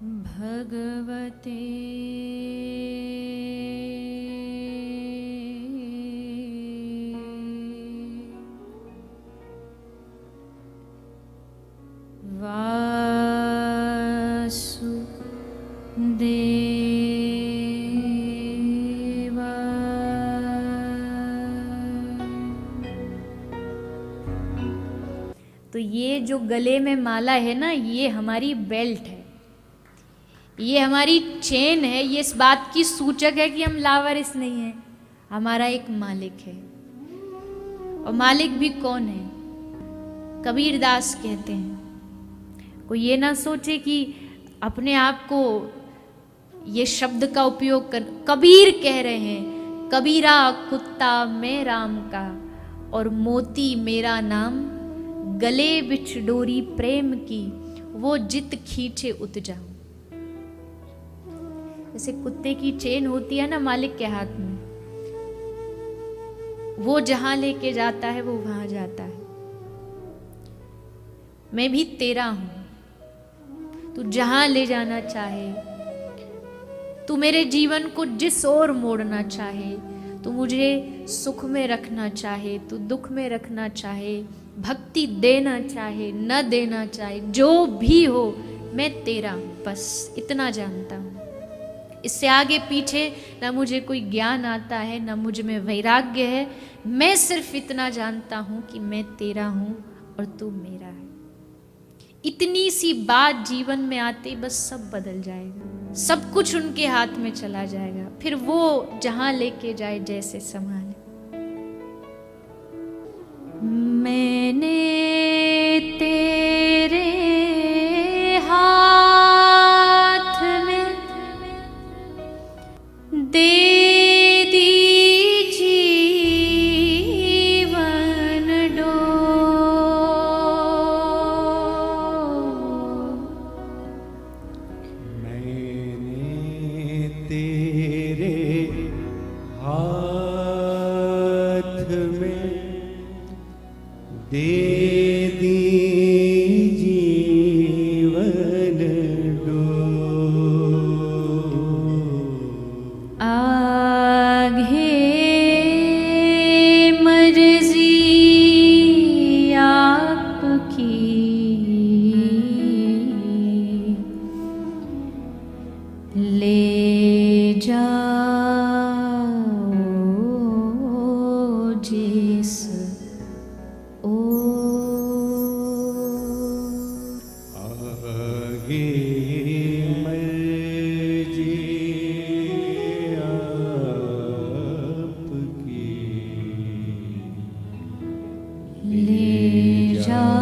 भगवते तो ये जो गले में माला है ना, ये हमारी बेल्ट है, ये हमारी चेन है। ये इस बात की सूचक है कि हम लावारिस नहीं हैं, हमारा एक मालिक है। और मालिक भी कौन है? कबीर दास कहते हैं, कोई ये ना सोचे कि अपने आप को ये शब्द का उपयोग कर। कबीर कह रहे हैं, कबीरा कुत्ता मैं राम का और मोती मेरा नाम, गले बिछ डोरी प्रेम की वो जित खींचे उत जाऊं। जैसे कुत्ते की चेन होती है ना मालिक के हाथ में, वो जहां लेके जाता है वो वहां जाता है। मैं भी तेरा हूं, तू जहां ले जाना चाहे, तू मेरे जीवन को जिस ओर मोड़ना चाहे, तू मुझे सुख में रखना चाहे, तू दुख में रखना चाहे, भक्ति देना चाहे न देना चाहे, जो भी हो मैं तेरा हूं, बस इतना जानता हूं। इससे आगे पीछे ना मुझे कोई ज्ञान आता है, ना मुझ में वैराग्य है। मैं सिर्फ इतना जानता हूं कि मैं तेरा हूं और तू मेरा है। इतनी सी बात जीवन में आते बस सब बदल जाएगा, सब कुछ उनके हाथ में चला जाएगा। फिर वो जहां लेके जाए जैसे संभाले। मैंने तेरे हाथ में दे दी जीवन डोर, मैंने तेरे हाथ में दे दी जीवन डोर। आगे मर्जी आपकी, ले जाओ जिस आगे मर्जी आपकी, ले जाओ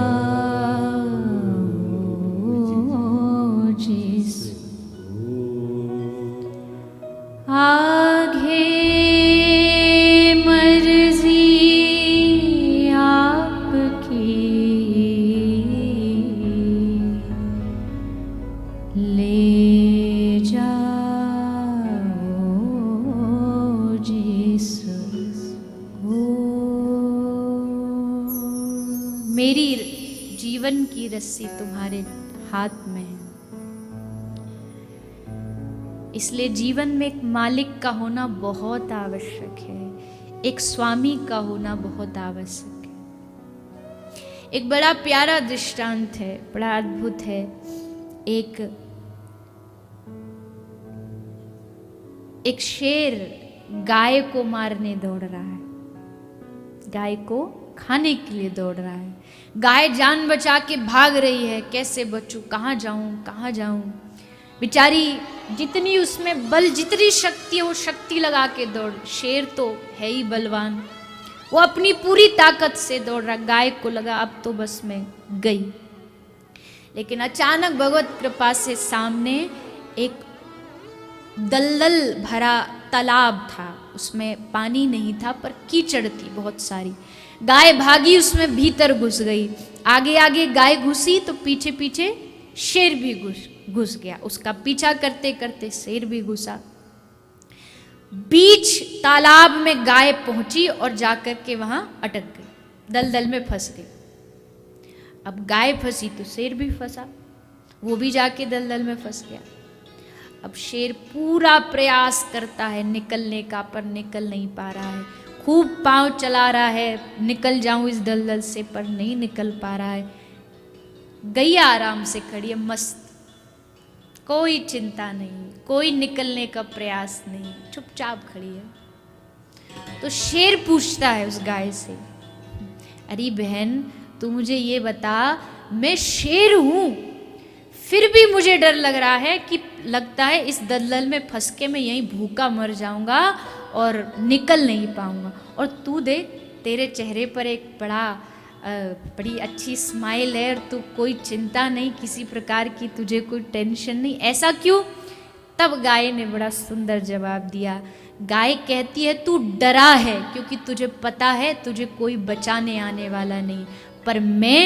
जिस आगे मर्जी आपकी, ले जाओ जिस ओर। मेरी जीवन की रस्सी तुम्हारे हाथ में है, इसलिए जीवन में एक मालिक का होना बहुत आवश्यक है, एक स्वामी का होना बहुत आवश्यक है। एक बड़ा प्यारा दृष्टांत है, बड़ा अद्भुत है। एक शेर गाय को मारने दौड़ रहा है, गाय को खाने के लिए दौड़ रहा है। गाय जान बचा के भाग रही है, कैसे बचूं, कहाँ जाऊं कहाँ जाऊं। बेचारी जितनी उसमें बल, जितनी शक्ति है वो शक्ति लगा के दौड़। शेर तो है ही बलवान, वो अपनी पूरी ताकत से दौड़ रहा। गाय को लगा अब तो बस मैं गई, लेकिन अचानक भगवत कृपा से सामने एक दलदल भरा तालाब था। उसमें पानी नहीं था पर कीचड़ थी बहुत सारी। गाय भागी, उसमें भीतर घुस गई। आगे आगे गाय घुसी तो पीछे पीछे शेर भी घुस गया। उसका पीछा करते करते शेर भी घुसा। बीच तालाब में गाय पहुंची और जाकर के वहां अटक गई, दलदल में फंस गई। अब गाय फंसी तो शेर भी फंसा। वो भी जाके दलदल में फंस गया। अब शेर पूरा प्रयास करता है निकलने का, पर निकल नहीं पा रहा है। खूब पांव चला रहा है, निकल जाऊं इस दलदल से, पर नहीं निकल पा रहा है। गैया आराम से खड़ी है, मस्त, कोई चिंता नहीं, कोई निकलने का प्रयास नहीं, चुपचाप खड़ी है। तो शेर पूछता है उस गाय से, अरे बहन तू मुझे ये बता, मैं शेर हूं, फिर भी मुझे डर लग रहा है कि लगता है इस दलदल में फंस के मैं यहीं भूखा मर जाऊंगा और निकल नहीं पाऊंगा। और तू देख, तेरे चेहरे पर एक बड़ी अच्छी स्माइल है, और तू कोई चिंता नहीं किसी प्रकार की, तुझे कोई टेंशन नहीं, ऐसा क्यों? तब गाय ने बड़ा सुंदर जवाब दिया। गाय कहती है, तू डरा है क्योंकि तुझे पता है तुझे कोई बचाने आने वाला नहीं, पर मैं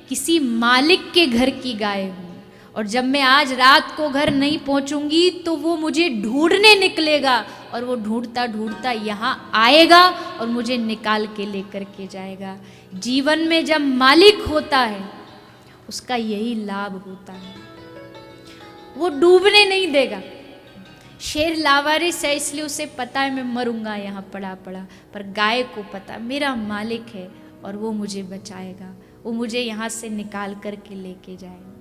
किसी मालिक के घर की गाय हूँ, और जब मैं आज रात को घर नहीं पहुंचूंगी तो वो मुझे ढूंढने निकलेगा, और वो ढूंढता ढूंढता यहाँ आएगा और मुझे निकाल के लेकर के जाएगा। जीवन में जब मालिक होता है उसका यही लाभ होता है, वो डूबने नहीं देगा। शेर लावारिस है, इसलिए उसे पता है मैं मरूंगा यहाँ पड़ा पड़ा, पर गाय को पता मेरा मालिक है और वो मुझे बचाएगा, वो मुझे यहाँ से निकाल करके लेके जाएगा।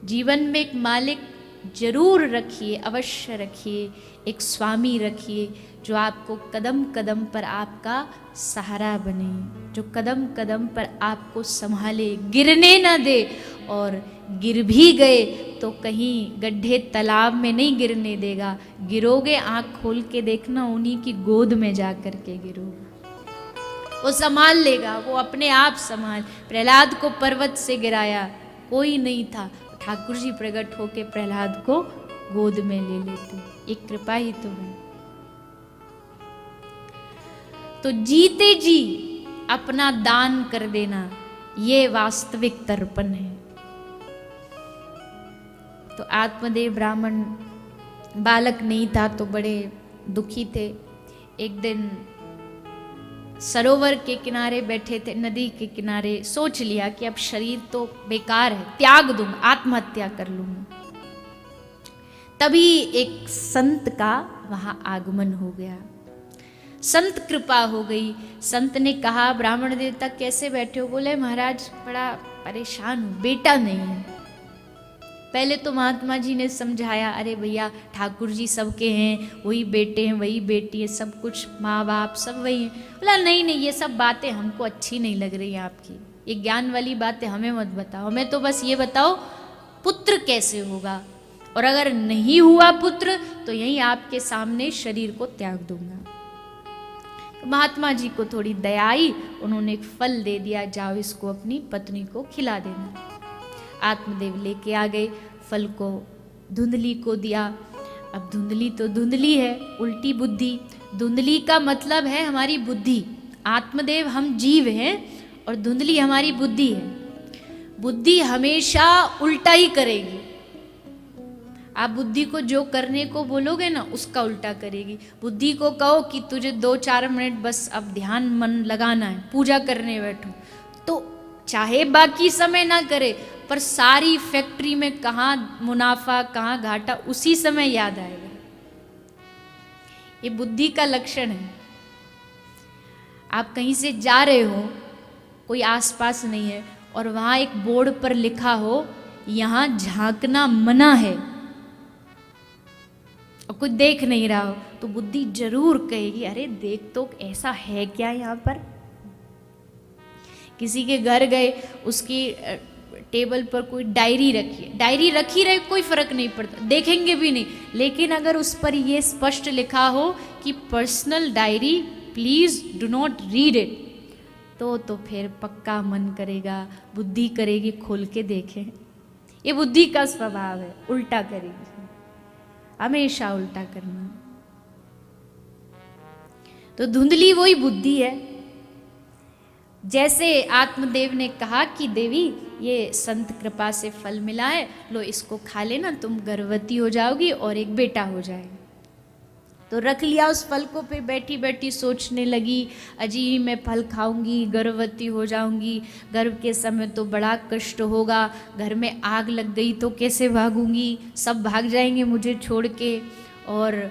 जीवन में एक मालिक जरूर रखिए, अवश्य रखिए, एक स्वामी रखिए जो आपको कदम कदम पर आपका सहारा बने, जो कदम कदम पर आपको संभाले, गिरने ना दे, और गिर भी गए तो कहीं गड्ढे तालाब में नहीं गिरने देगा, गिरोगे आंख खोल के देखना उन्हीं की गोद में जा कर के गिरोगे, वो संभाल लेगा, वो अपने आप संभाल। प्रहलाद को पर्वत से गिराया, कोई नहीं था, ठाकुर जी प्रकट होके प्रहलाद को गोद में ले लेते, एक कृपा ही तो है। तो जीते जी अपना दान कर देना, ये वास्तविक तर्पण है। तो आत्मदेव ब्राह्मण बालक नहीं था तो बड़े दुखी थे। एक दिन सरोवर के किनारे बैठे थे, नदी के किनारे, सोच लिया कि अब शरीर तो बेकार है, त्याग दूं, आत्महत्या कर लूंगा। तभी एक संत का वहां आगमन हो गया, संत कृपा हो गई। संत ने कहा, ब्राह्मण देवता कैसे बैठे हो? बोले महाराज बड़ा परेशान हूं, बेटा नहीं है। पहले तो महात्मा जी ने समझाया, अरे भैया ठाकुर जी सबके हैं, वही बेटे हैं, वही बेटी है, सब कुछ माँ बाप सब वही हैं। बोला नहीं नहीं, ये सब बातें हमको अच्छी नहीं लग रही हैं आपकी, ये ज्ञान वाली बातें हमें मत बताओ, हमें तो बस ये बताओ पुत्र कैसे होगा, और अगर नहीं हुआ पुत्र तो यही आपके सामने शरीर को त्याग दूंगा। तो महात्मा जी को थोड़ी दया आई, उन्होंने एक फल दे दिया, जाओ इसको अपनी पत्नी को खिला देना। आत्मदेव लेके आ गए, फल को धुंधली को दिया। अब धुंधली तो धुंधली है, उल्टी बुद्धि, धुंधली का मतलब है हमारी बुद्धि। आत्मदेव हम जीव हैं और धुंधली हमारी बुद्धि है। बुद्धि हमेशा उल्टा ही करेगी, आप बुद्धि को जो करने को बोलोगे ना उसका उल्टा करेगी। बुद्धि को कहो कि तुझे 2-4 मिनट बस अब ध्यान मन लगाना है, पूजा करने बैठो, तो चाहे बाकी समय ना करे पर सारी फैक्ट्री में कहाँ मुनाफा कहाँ घाटा उसी समय याद आएगा। ये बुद्धि का लक्षण है। आप कहीं से जा रहे हो, कोई आसपास नहीं है, और वहां एक बोर्ड पर लिखा हो यहां झांकना मना है, और कोई देख नहीं रहा हो, तो बुद्धि जरूर कहेगी अरे देख तो ऐसा है क्या यहाँ पर। किसी के घर गए, उसकी टेबल पर कोई डायरी रखी है, डायरी रखी रहे कोई फर्क नहीं पड़ता, देखेंगे भी नहीं, लेकिन अगर उस पर यह स्पष्ट लिखा हो कि personal diary please do not read it, तो फिर पक्का मन करेगा, बुद्धि करेगी खोल के देखें। ये बुद्धि का स्वभाव है, उल्टा करेगी, हमेशा उल्टा करना। तो धुंधली वही बुद्धि है। जैसे आत्मदेव ने कहा कि देवी ये संत कृपा से फल मिला है, लो इसको खा लेना, तुम गर्भवती हो जाओगी और एक बेटा हो जाएगा। तो रख लिया उस फल को, फिर बैठी बैठी सोचने लगी, अजी मैं फल खाऊंगी गर्भवती हो जाऊंगी, गर्भ के समय तो बड़ा कष्ट होगा, घर में आग लग गई तो कैसे भागूंगी, सब भाग जाएंगे मुझे छोड़ के, और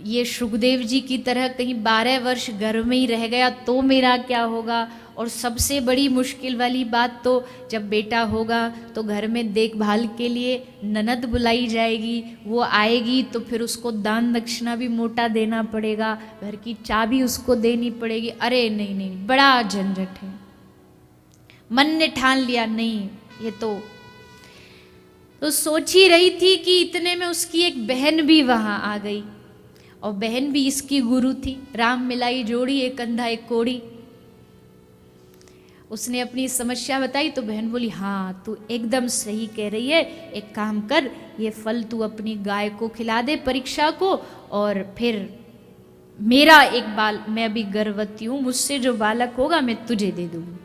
ये सुखदेव जी की तरह कहीं 12 वर्ष गर्भ में ही रह गया तो मेरा क्या होगा, और सबसे बड़ी मुश्किल वाली बात तो जब बेटा होगा तो घर में देखभाल के लिए ननद बुलाई जाएगी, वो आएगी तो फिर उसको दान दक्षिणा भी मोटा देना पड़ेगा, घर की चाबी उसको देनी पड़ेगी, अरे नहीं नहीं बड़ा झंझट है। मन ने ठान लिया नहीं ये तो सोच ही रही थी कि इतने में उसकी एक बहन भी वहां आ गई, और बहन भी इसकी गुरु थी, राम मिलाई जोड़ी एक अंधा एक कोड़ी। उसने अपनी समस्या बताई तो बहन बोली हाँ तू एकदम सही कह रही है, एक काम कर ये फल तू अपनी गाय को खिला दे परीक्षा को, और फिर मेरा एक बाल, मैं अभी गर्भवती हूँ, मुझसे जो बालक होगा मैं तुझे दे दूंगी,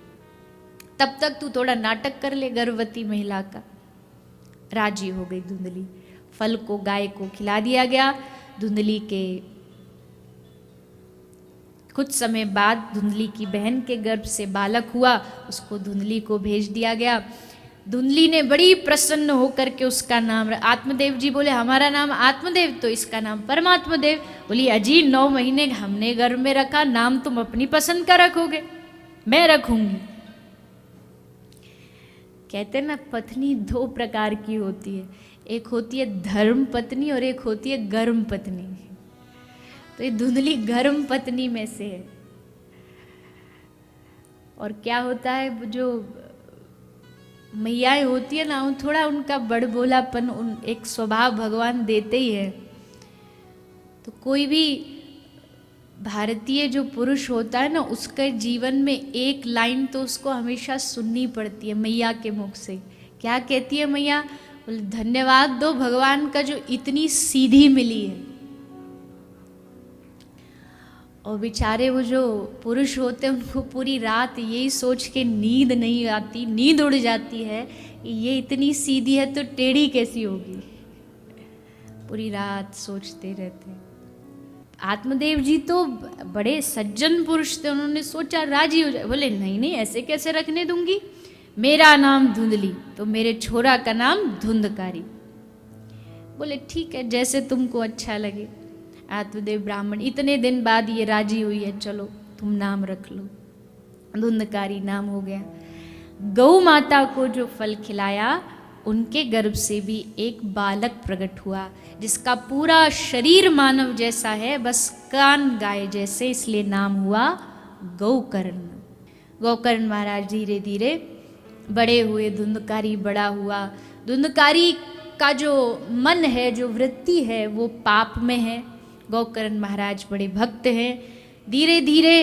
तब तक तू थोड़ा नाटक कर ले गर्भवती महिला का। राजी हो गई धुंधली, फल को गाय को खिला दिया गया। धुंधली के कुछ समय बाद धुंधली की बहन के गर्भ से बालक हुआ, उसको धुंधली को भेज दिया गया। धुंधली ने बड़ी प्रसन्न होकर के उसका नाम, आत्मदेव जी बोले हमारा नाम आत्मदेव तो इसका नाम परमात्मदेव। बोली अजी 9 महीने हमने गर्भ में रखा, नाम तुम अपनी पसंद का रखोगे, मैं रखूंगी। कहते ना पत्नी 2 प्रकार की होती है, एक होती है धर्म पत्नी और एक होती है गर्म पत्नी। तो ये धुंधली गर्म पत्नी में से है। और क्या होता है जो मैयाएं होती है ना, थोड़ा उनका बड़बोलापन एक स्वभाव भगवान देते ही है। तो कोई भी भारतीय जो पुरुष होता है ना, उसके जीवन में एक लाइन तो उसको हमेशा सुननी पड़ती है मैया के मुख से। क्या कहती है मैया? बोले धन्यवाद दो भगवान का जो इतनी सीधी मिली है। और बेचारे वो जो पुरुष होते हैं उनको पूरी रात यही सोच के नींद नहीं आती, नींद उड़ जाती है, ये इतनी सीधी है तो टेढ़ी कैसी होगी, पूरी रात सोचते रहते हैं। आत्मदेव जी तो बड़े सज्जन पुरुष थे, उन्होंने सोचा राजी हो जाए। बोले नहीं नहीं ऐसे कैसे रखने दूंगी, मेरा नाम धुंधली तो मेरे छोरा का नाम धुंधकारी। बोले ठीक है जैसे तुमको अच्छा लगे। आत्मदेव ब्राह्मण इतने दिन बाद ये राजी हुई है, चलो तुम नाम रख लो। धुंधकारी नाम हो गया। गौ माता को जो फल खिलाया उनके गर्भ से भी एक बालक प्रकट हुआ, जिसका पूरा शरीर मानव जैसा है, बस कान गाय जैसे, इसलिए नाम हुआ गौकर्ण। गौकर्ण महाराज धीरे धीरे बड़े हुए, धुंधकारी बड़ा हुआ। धुंधकारी का जो मन है, जो वृत्ति है, वो पाप में है। गौकर्ण महाराज बड़े भक्त हैं। धीरे धीरे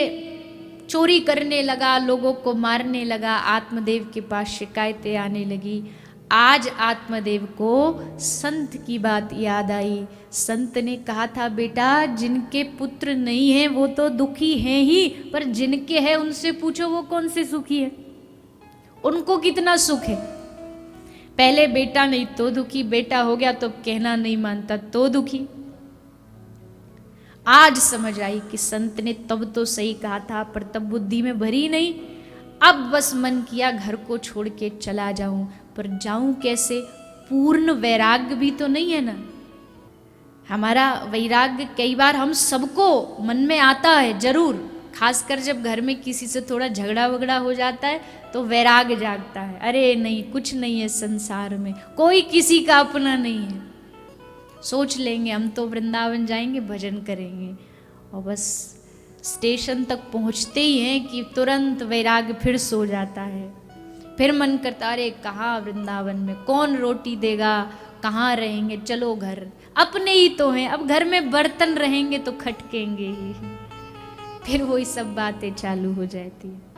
चोरी करने लगा, लोगों को मारने लगा। आत्मदेव के पास शिकायतें आने लगी। आज आत्मदेव को संत की बात याद आई। संत ने कहा था बेटा जिनके पुत्र नहीं हैं वो तो दुखी हैं ही, पर जिनके हैं उनसे पूछो वो कौन से सुखी है, उनको कितना सुख है। पहले बेटा नहीं तो दुखी, बेटा हो गया तो कहना नहीं मानता तो दुखी। आज समझ आई कि संत ने तब तो सही कहा था, पर तब बुद्धि में भरी नहीं। अब बस मन किया घर को छोड़ के चला जाऊं, पर जाऊं कैसे? पूर्ण वैराग्य भी तो नहीं है ना। हमारा वैराग्य कई बार हम सबको मन में आता है जरूर, खासकर जब घर में किसी से थोड़ा झगड़ा वगड़ा हो जाता है तो वैराग्य जागता है। अरे नहीं, कुछ नहीं है संसार में, कोई किसी का अपना नहीं है। सोच लेंगे हम तो वृंदावन जाएंगे, भजन करेंगे, और बस स्टेशन तक पहुंचते ही हैं कि तुरंत वैराग्य फिर सो जाता है। फिर मन करता अरे कहाँ वृंदावन में, कौन रोटी देगा, कहाँ रहेंगे, चलो घर, अपने ही तो हैं। अब घर में बर्तन रहेंगे तो खटकेंगे ही। फिर वही सब बातें चालू हो जाती है।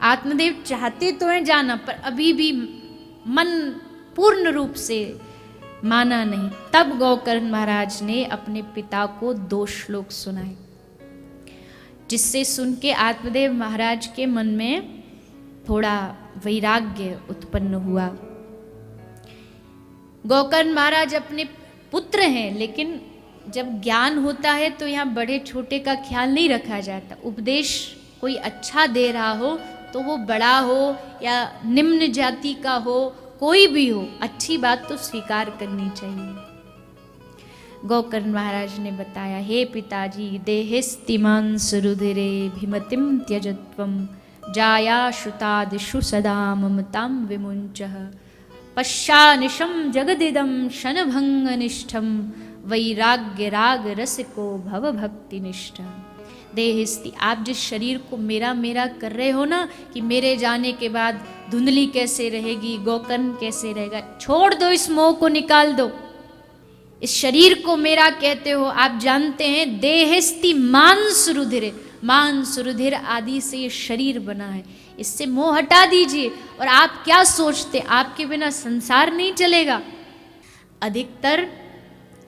आत्मदेव चाहते तो हैं जाना, पर अभी भी मन पूर्ण रूप से माना नहीं। तब गौकर्ण महाराज ने अपने पिता को 2 श्लोक सुनाए, जिससे सुन के आत्मदेव महाराज के मन में थोड़ा वैराग्य उत्पन्न हुआ। गौकर्ण महाराज अपने पुत्र हैं, लेकिन जब ज्ञान होता है तो यहाँ बड़े छोटे का ख्याल नहीं रखा जाता। उपदेश कोई अच्छा दे रहा हो तो वो बड़ा हो या निम्न जाति का हो, कोई भी हो, अच्छी बात तो स्वीकार करनी चाहिए। गोकर्ण महाराज ने बताया, हे पिताजी, देहिस्तिमांस रुधिरे भीमतिम त्यजत्वम जाया श्रुतादिषु सदा ममतां विमुञ्चः पश्चानिशं जगदिदं शनभङ्गनिष्ठं वैराग्य राग रसिको भव भक्तिनिष्ठ। देहिस्ति, आप जिस शरीर को मेरा मेरा कर रहे हो ना कि मेरे जाने के बाद धुंधली कैसे रहेगी, गोकर्ण कैसे रहेगा, छोड़ दो, इस मोह को निकाल दो। इस शरीर को मेरा कहते हो, आप जानते हैं देहिस्ति मांस रुधिर, मांस रुधिर आदि से ये शरीर बना है, इससे मोह हटा दीजिए। और आप क्या सोचते, आपके बिना संसार नहीं चलेगा। अधिकतर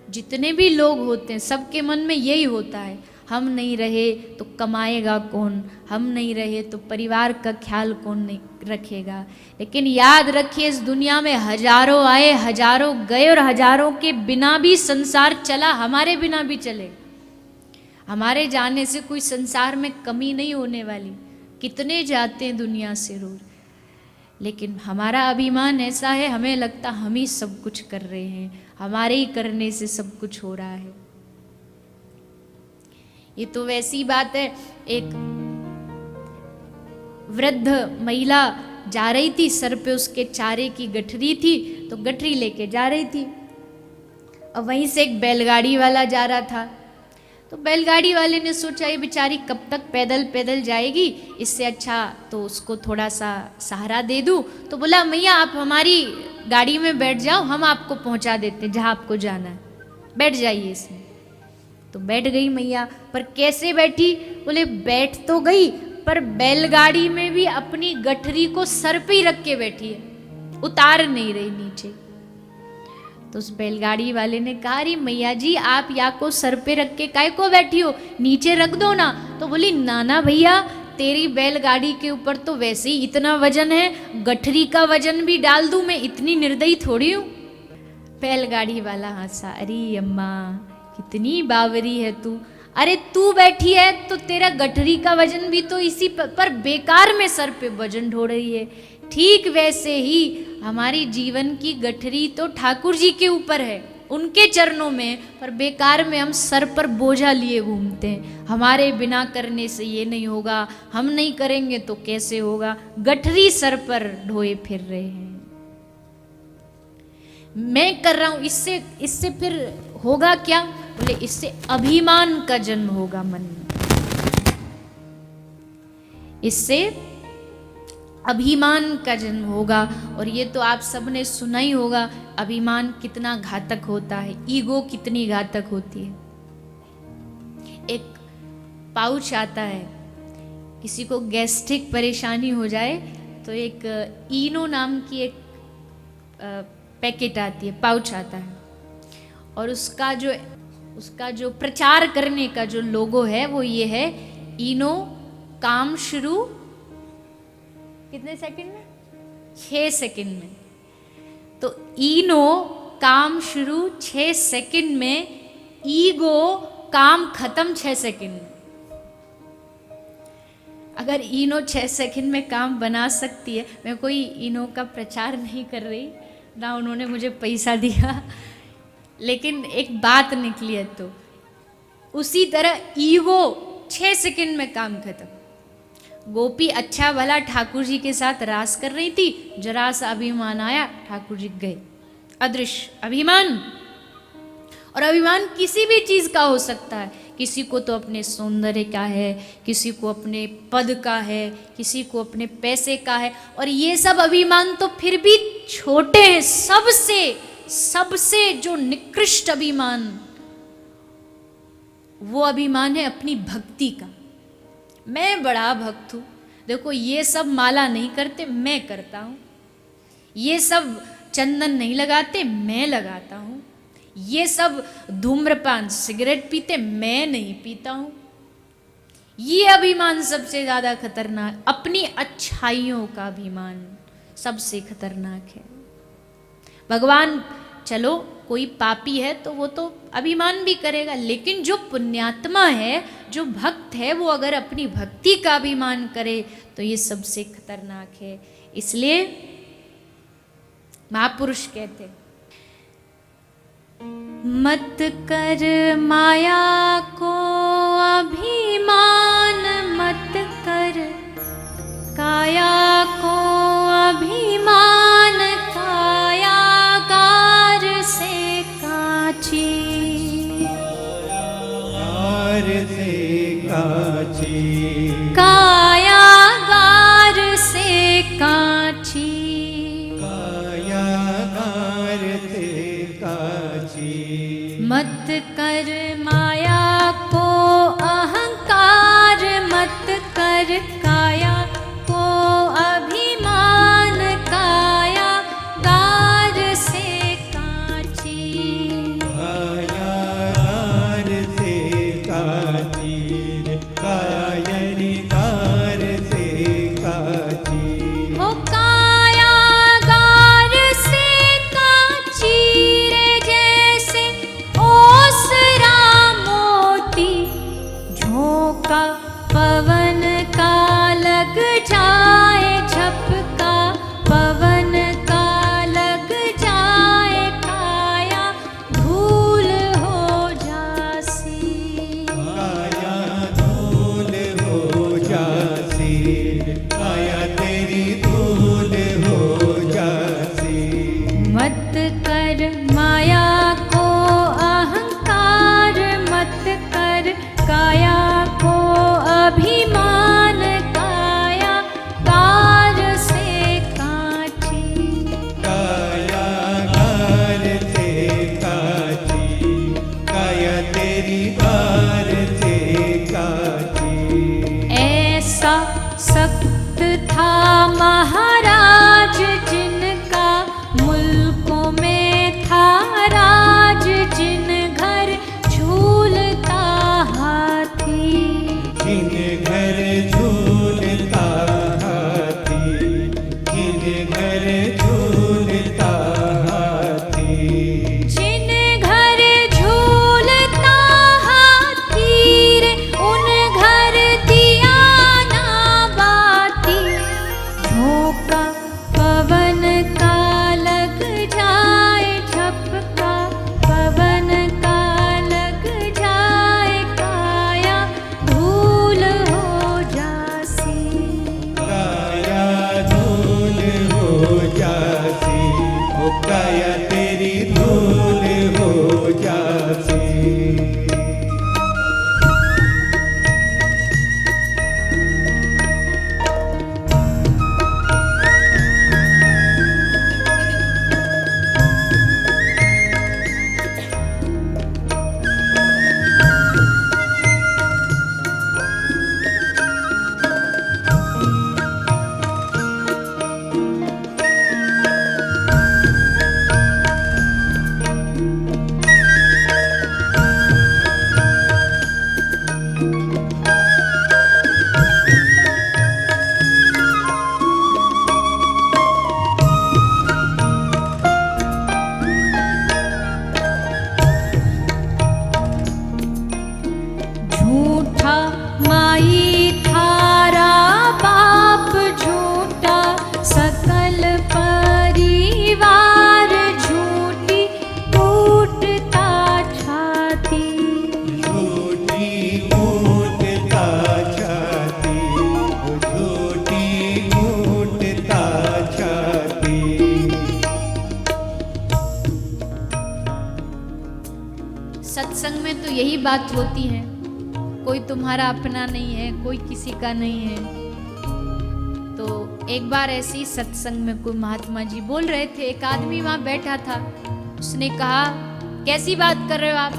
जितने भी लोग होते हैं सबके मन में यही होता है, हम नहीं रहे तो कमाएगा कौन, हम नहीं रहे तो परिवार का ख्याल कौन नहीं रखेगा। लेकिन याद रखिए, इस दुनिया में हजारों आए, हजारों गए, और हजारों के बिना भी संसार चला, हमारे बिना भी चले। हमारे जाने से कोई संसार में कमी नहीं होने वाली। कितने जाते हैं दुनिया से रोज, लेकिन हमारा अभिमान ऐसा है, हमें लगता हम ही सब कुछ कर रहे हैं, हमारे ही करने से सब कुछ हो रहा है। ये तो वैसी बात है, एक वृद्ध महिला जा रही थी, सर पे उसके चारे की गठरी थी, तो गठरी लेके जा रही थी। और वहीं से एक बैलगाड़ी वाला जा रहा था, तो बैलगाड़ी वाले ने सोचा ये बेचारी कब तक पैदल पैदल जाएगी, इससे अच्छा तो उसको थोड़ा सा सहारा दे दूं। तो बोला, मैया आप हमारी गाड़ी में बैठ जाओ, हम आपको पहुंचा देते हैं जहां आपको जाना है, बैठ जाइए इसमें। तो बैठ गई मैया, पर कैसे बैठी, बोले बैठ तो गई पर बैलगाड़ी में भी अपनी गठरी को सर पे ही रख के बैठी है, उतार नहीं रही नीचे। तो उस बैलगाड़ी वाले ने कहा, अरे मैया जी आप या को सर पे रख के काहे को बैठी हो, नीचे रख दो ना। तो बोली, नाना भैया तेरी बैलगाड़ी के ऊपर तो वैसे ही इतना वजन है, गठरी का वजन भी डाल दूं मैं, इतनी निर्दयी थोड़ी हूं। बैलगाड़ी वाला हंसा, अरे अम्मा कितनी बावरी है तू, अरे तू बैठी है तो तेरा गठरी का वजन भी तो इसी पर बेकार में सर पे वजन ढो रही है। ठीक वैसे ही हमारी जीवन की गठरी तो ठाकुर जी के ऊपर है, उनके चरणों में, पर बेकार में हम सर पर बोझा लिए घूमते हैं। हमारे बिना करने से ये नहीं होगा, हम नहीं करेंगे तो कैसे होगा, गठरी सर पर ढोए फिर रहे हैं। मैं कर रहा हूं, इससे फिर होगा क्या, बोले इससे अभिमान का जन्म होगा मन में, इससे अभिमान का जन्म होगा। और ये तो आप सबने सुना ही होगा, अभिमान कितना घातक होता है, ईगो कितनी घातक होती है। एक पाउच आता है, किसी को गैस्ट्रिक परेशानी हो जाए तो एक इनो नाम की एक पैकेट आती है, पाउच आता है, और उसका जो प्रचार करने का जो लोगो है वो ये है, इनो काम शुरू कितने सेकंड में, 6 सेकंड में। तो इनो काम शुरू 6 सेकंड में, ईगो काम खत्म 6 सेकंड में। अगर इनो 6 सेकंड में काम बना सकती है, मैं कोई इनो का प्रचार नहीं कर रही ना, उन्होंने मुझे पैसा दिया, लेकिन एक बात निकली है, तो उसी तरह ईगो 6 सेकंड में काम खत्म। गोपी अच्छा भला ठाकुर जी के साथ रास कर रही थी, जरा सा अभिमान आया, ठाकुर जी गए, अदृश्य अभिमान। और अभिमान किसी भी चीज का हो सकता है, किसी को तो अपने सौंदर्य का है, किसी को अपने पद का है, किसी को अपने पैसे का है, और ये सब अभिमान तो फिर भी छोटे हैं। सबसे जो निकृष्ट अभिमान, वो अभिमान है अपनी भक्ति का। मैं बड़ा भक्त हूं, देखो ये सब माला नहीं करते, मैं करता हूं। ये सब चंदन नहीं लगाते, मैं लगाता हूं। ये सब धूम्रपान सिगरेट पीते, मैं नहीं पीता हूं। ये अभिमान सबसे ज्यादा खतरनाक, अपनी अच्छाइयों का अभिमान सबसे खतरनाक है। भगवान चलो कोई पापी है तो वो तो अभिमान भी करेगा, लेकिन जो पुण्यात्मा है, जो भक्त है, वो अगर अपनी भक्ति का अभिमान करे तो ये सबसे खतरनाक है। इसलिए महापुरुष कहते मत कर माया को अभिमान, मत कर काया को अभिमान, कायागार से काची, कायागार से काची, कायागार से काची, कायागार से काची। मत कर माया को अहंकार, मत कर काया को अभिमान, कायागार से काची, कायागार से काची, कायागार से काची। हो कायागार से काची रे, जैसे ओसरा मोती, झोंका पवन का लग जाए, झपका पवन का लग जाए, काया धूल हो जासी, काया धूल हो जासी, काया तेरी धूल हो जासी। मत कर माया को अहंकार, मत कर काया को अभिमान, कायागार से काची, कायागार से काची, काया तेरी गार से काची। ऐसा सख्त था महाराज, जिनका मुल्कों में था राज, जिन घर झूलता हाथी, जिन घर झूलता हाथी, जिन घर झूलता हाथी। जिन घर झूलता हाथी रे, उन घर दिया ना बाती, झोंका पवन का लग जाए, झपका पवन का लग जाए, काया धूल हो जासी, काया धूल हो जासी, ओ काया तेरी धूल हो जासी। झूठा माई थारा बाप, झूठा सकल परिवार, झूठी टूटता छाती, झूठी टूटता छाती, झूठी टूटता छाती। सत्संग में तो यही बात होती है, कोई तुम्हारा अपना नहीं है, कोई किसी का नहीं है। तो एक बार ऐसे ही सत्संग में कोई महात्मा जी बोल रहे थे, एक आदमी वहां बैठा था, उसने कहा कैसी बात कर रहे हो आप,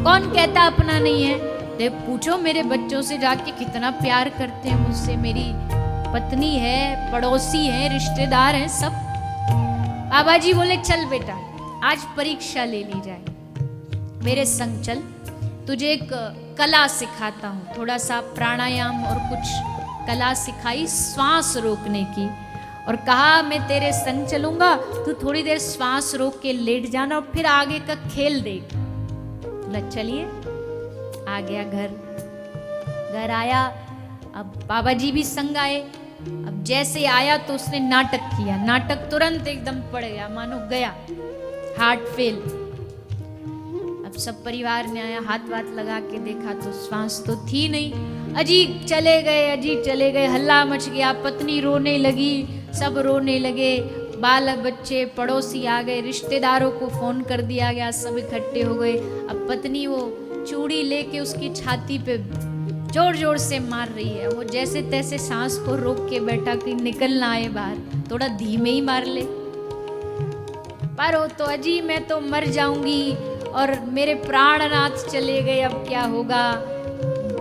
कौन कहता अपना नहीं है, देख पूछो मेरे बच्चों से जाके कितना प्यार करते हैं मुझसे, मेरी पत्नी है, पड़ोसी है, रिश्तेदार हैं सब। बाबा जी बोले चल बेटा आज परीक्षा ले ली जाए, मेरे संग चल, तुझे एक कला सिखाता हूँ, थोड़ा सा प्राणायाम और कुछ कला सिखाई श्वास रोकने की, और कहा मैं तेरे संग चलूंगा, तू थोड़ी देर श्वास रोक के लेट जाना और फिर आगे का खेल देख। बोला चलिए। आ गया घर आया, अब बाबा जी भी संग आए। अब जैसे आया तो उसने नाटक किया, नाटक तुरंत एकदम पड़ गया, मानो गया, हार्ट फेल। अब सब परिवार ने आया, हाथ वाथ लगा के देखा तो श्वास तो थी नहीं। अजी चले गए, हल्ला मच गया, पत्नी रोने लगी, सब रोने लगे, बाल बच्चे पड़ोसी आ गए, रिश्तेदारों को फोन कर दिया गया, सब इकट्ठे हो गए। अब पत्नी वो चूड़ी लेके उसकी छाती पे जोर जोर से मार रही है। वो जैसे तैसे सांस को रोक के बैठा कि निकल ना आए बाहर, थोड़ा धीमे ही मार ले। पर वो तो अजी मैं तो मर जाऊंगी और मेरे प्राणनाथ चले गए, अब क्या होगा।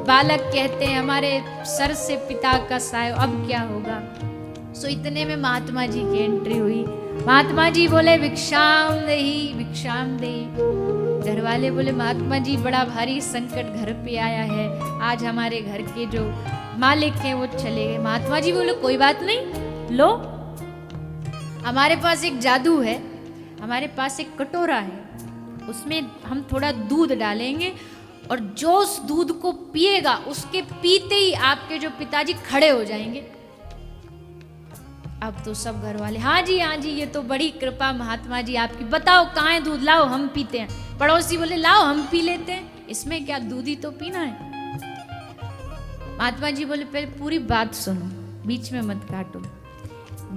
बालक कहते हैं हमारे सर से पिता का साय, अब क्या होगा। सो इतने में महात्मा जी की एंट्री हुई। महात्मा जी बोले भिक्षाम देहि, भिक्षाम देहि। घर वाले बोले महात्मा जी बड़ा भारी संकट घर पे आया है, आज हमारे घर के जो मालिक हैं वो चले गए। महात्मा जी बोले कोई बात नहीं, लो हमारे पास एक जादू है, हमारे पास एक कटोरा है, उसमें हम थोड़ा दूध डालेंगे और जो उस दूध को पिएगा उसके पीते ही आपके जो पिताजी खड़े हो जाएंगे। अब तो सब घर वाले हाँ जी ये तो बड़ी कृपा महात्मा जी आपकी, बताओ कहाँ है दूध, लाओ हम पीते हैं। पड़ोसी बोले लाओ हम पी लेते हैं, इसमें क्या, दूध ही तो पीना है। महात्मा जी बोले पहले पूरी बात सुनो, बीच में मत काटो।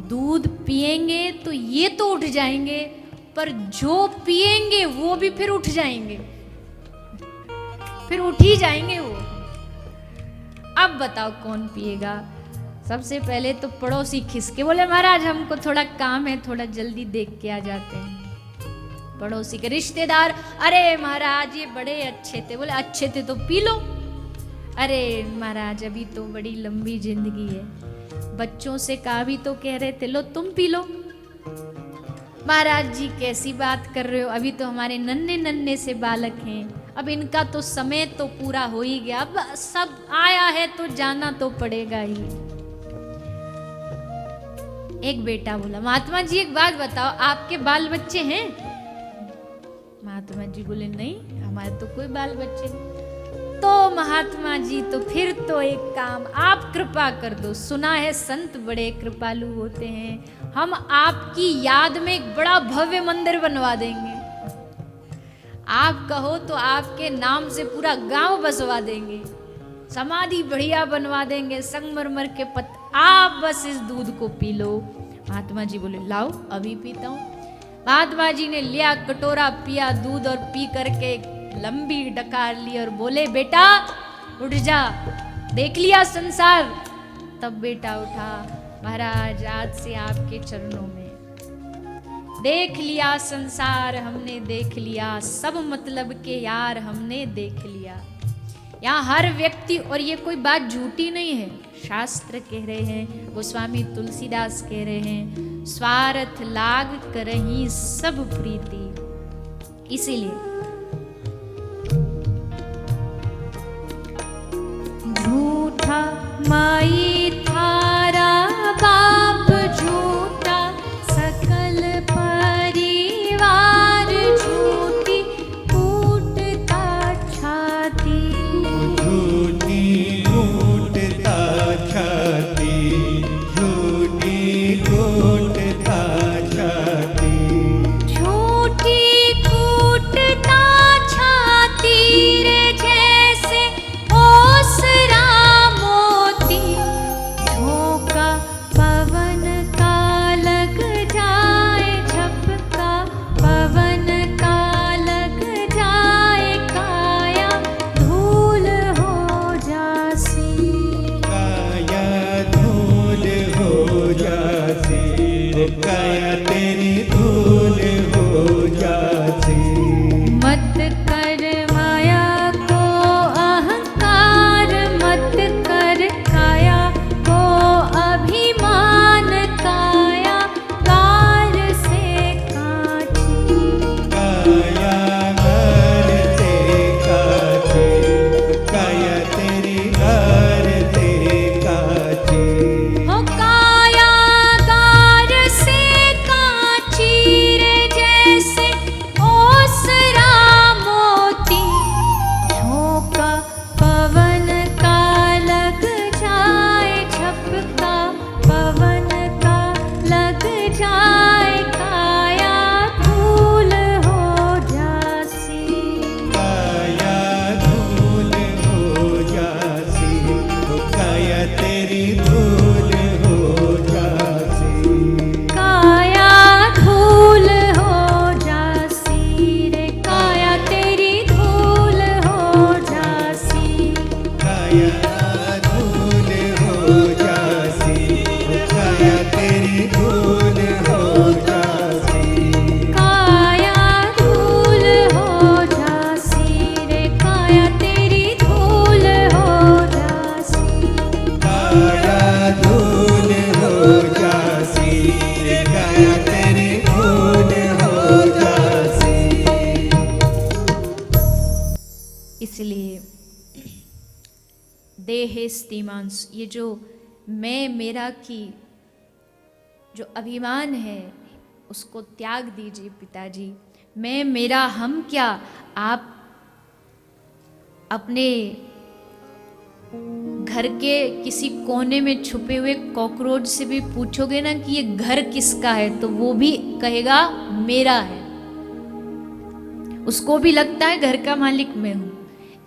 दूध पिएंगे तो ये तो उठ जाएंगे, पर जो पिएंगे वो भी फिर उठ जाएंगे, फिर उठ ही जाएंगे वो। अब बताओ कौन पिएगा। सबसे पहले तो पड़ोसी खिसके बोले महाराज हमको थोड़ा काम है, थोड़ा जल्दी देख के आ जाते हैं। पड़ोसी के रिश्तेदार अरे महाराज ये बड़े अच्छे थे, बोले अच्छे थे तो पी लो। अरे महाराज अभी तो बड़ी लंबी जिंदगी है, बच्चों से कहा भी तो कह रहे थे लो तुम पी लो। महाराज जी कैसी बात कर रहे हो, अभी तो हमारे नन्हे नन्हे से बालक हैं, अब इनका तो समय तो पूरा हो ही गया, अब सब आया है तो जाना तो पड़ेगा ही। एक बेटा बोला महात्मा जी एक बात बताओ आपके बाल बच्चे हैं। महात्मा जी बोले नहीं हमारे तो कोई बाल बच्चे नहीं। तो महात्मा जी तो फिर तो एक काम आप कृपा कर दो, सुना है संत बड़े कृपालु होते हैं, हम आपकी याद में एक बड़ा भव्य मंदिर बनवा देंगे। आप कहो तो आपके नाम से पूरा गांव बसवा देंगे, समाधि बढ़िया बनवा देंगे, संगमरमर के पत्थर, आप बस इस दूध को पी लो। महात्मा जी बोले लाओ अभी पीता हूँ। महात्मा जी ने लिया कटोरा, पिया दूध और पी करके लंबी डकार ली और बोले बेटा उठ जा, देख लिया संसार। तब बेटा उठा, महाराज आज से आपके चरणों में, देख लिया संसार हमने देख लिया, सब मतलब के यार हमने देख लिया। यहाँ हर व्यक्ति, और ये कोई बात झूठी नहीं है, शास्त्र कह रहे हैं, गोस्वामी तुलसीदास कह रहे हैं, स्वार्थ लाग करही सब प्रीति। इसीलिए झूठा माई थारा बाप झूठा, सकल परिवार झूठी कूटता छाती, झूठी कूटता छाती, झूठी कूटता छाती, झूठी कूटता इसलिए देहेस्तीमांस, ये जो मैं मेरा की जो अभिमान है उसको त्याग दीजिए पिताजी। मैं मेरा हम क्या, आप अपने घर के किसी कोने में छुपे हुए कॉकरोच से भी पूछोगे ना कि ये घर किसका है, तो वो भी कहेगा मेरा है। उसको भी लगता है घर का मालिक मैं हूं।